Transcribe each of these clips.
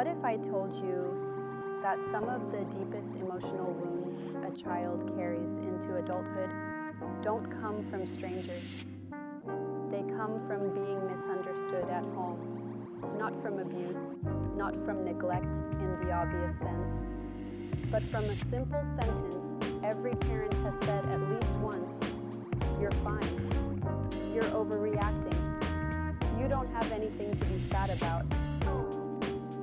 What if I told you that some of the deepest emotional wounds a child carries into adulthood don't come from strangers? They come from being misunderstood at home, not from abuse, not from neglect in the obvious sense, but from a simple sentence every parent has said at least once: "You're fine. You're overreacting. You don't have anything to be sad about."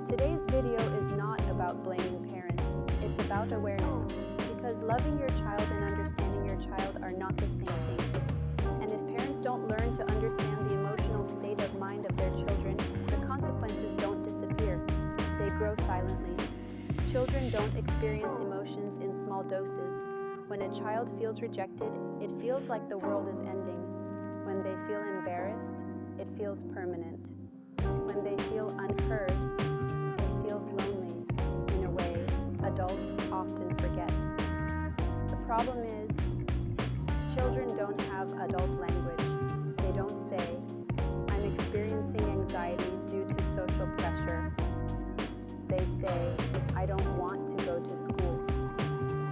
Today's video is not about blaming parents, it's about awareness, because loving your child and understanding your child are not the same thing. And if parents don't learn to understand the emotional state of mind of their children, the consequences don't disappear, they grow silently. Children don't experience emotions in small doses. When a child feels rejected, it feels like the world is ending. When they feel embarrassed, it feels permanent. When they feel unheard, it feels lonely in a way adults often forget. The problem is, children don't have adult language. They don't say, "I'm experiencing anxiety due to social pressure." They say, "I don't want to go to school."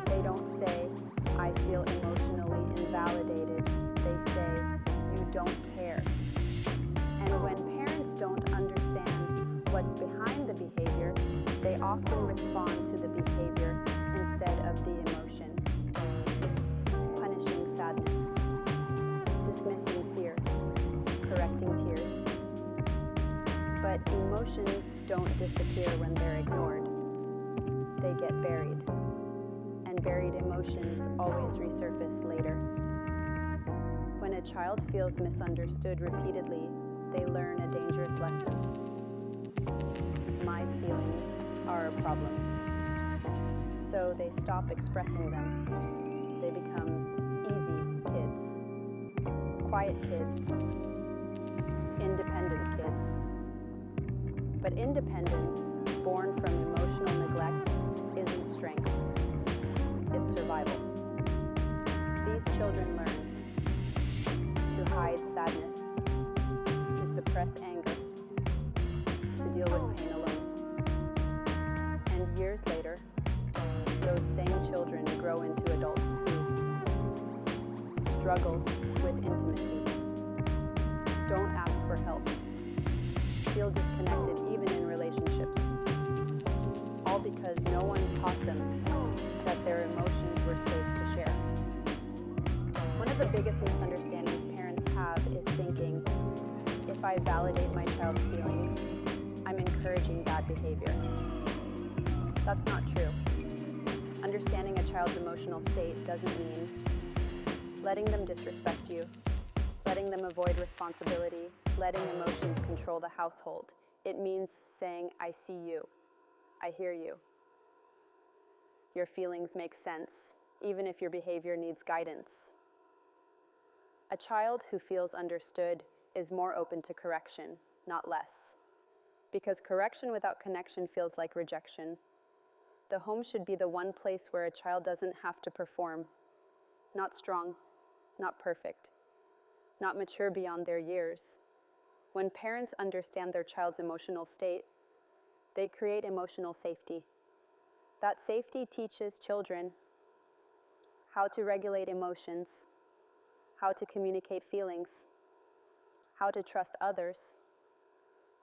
They don't say, "I feel emotionally invalidated." They say, "You don't care." And when parents don't understand what's behind the behavior, they often respond to the behavior instead of the emotion. Punishing sadness, dismissing fear, correcting tears. But emotions don't disappear when they're ignored. They get buried. And buried emotions always resurface later. When a child feels misunderstood repeatedly, they learn a dangerous lesson. My feelings are a problem. So they stop expressing them. They become easy kids, quiet kids, independent kids. But independence, born from emotional neglect, isn't strength. It's survival. These children learn to hide sadness, to suppress anger, to deal with pain alone. And years later, those same children grow into adults who struggle with intimacy, don't ask for help, feel disconnected even in relationships, all because no one taught them that their emotions were safe to share. One of the biggest misunderstandings parents have is thinking, if I validate my child's feelings, I'm encouraging bad behavior. That's not true. Understanding a child's emotional state doesn't mean letting them disrespect you, letting them avoid responsibility, letting emotions control the household. It means saying, "I see you. I hear you. Your feelings make sense, even if your behavior needs guidance." A child who feels understood is more open to correction, not less. Because correction without connection feels like rejection. The home should be the one place where a child doesn't have to perform. Not strong, not perfect, not mature beyond their years. When parents understand their child's emotional state, they create emotional safety. That safety teaches children how to regulate emotions, how to communicate feelings, how to trust others.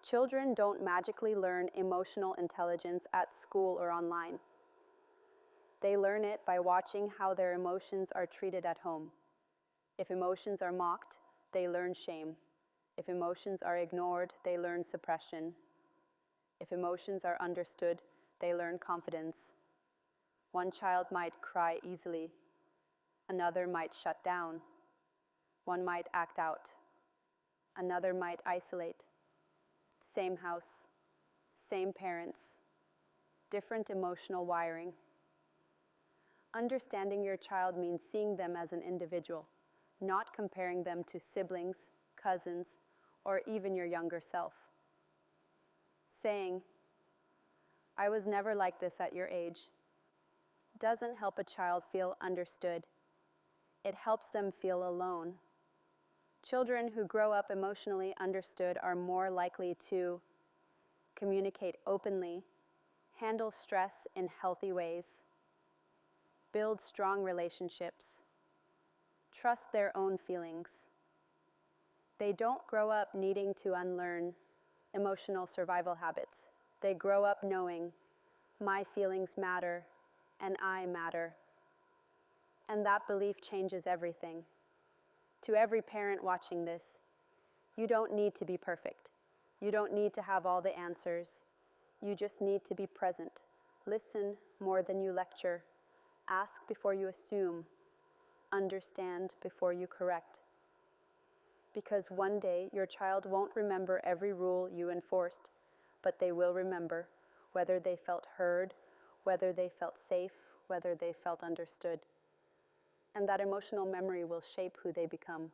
Children don't magically learn emotional intelligence at school or online. They learn it by watching how their emotions are treated at home. If emotions are mocked, they learn shame. If emotions are ignored, they learn suppression. If emotions are understood, they learn confidence. One child might cry easily. Another might shut down. One might act out. Another might isolate. Same house, same parents, different emotional wiring. Understanding your child means seeing them as an individual, not comparing them to siblings, cousins, or even your younger self. Saying, "I was never like this at your age," doesn't help a child feel understood. It helps them feel alone. Children who grow up emotionally understood are more likely to communicate openly, handle stress in healthy ways, build strong relationships, trust their own feelings. They don't grow up needing to unlearn emotional survival habits. They grow up knowing, my feelings matter and I matter. And that belief changes everything. To every parent watching this, you don't need to be perfect. You don't need to have all the answers. You just need to be present. Listen more than you lecture. Ask before you assume. Understand before you correct. Because one day your child won't remember every rule you enforced, but they will remember whether they felt heard, whether they felt safe, whether they felt understood. And that emotional memory will shape who they become.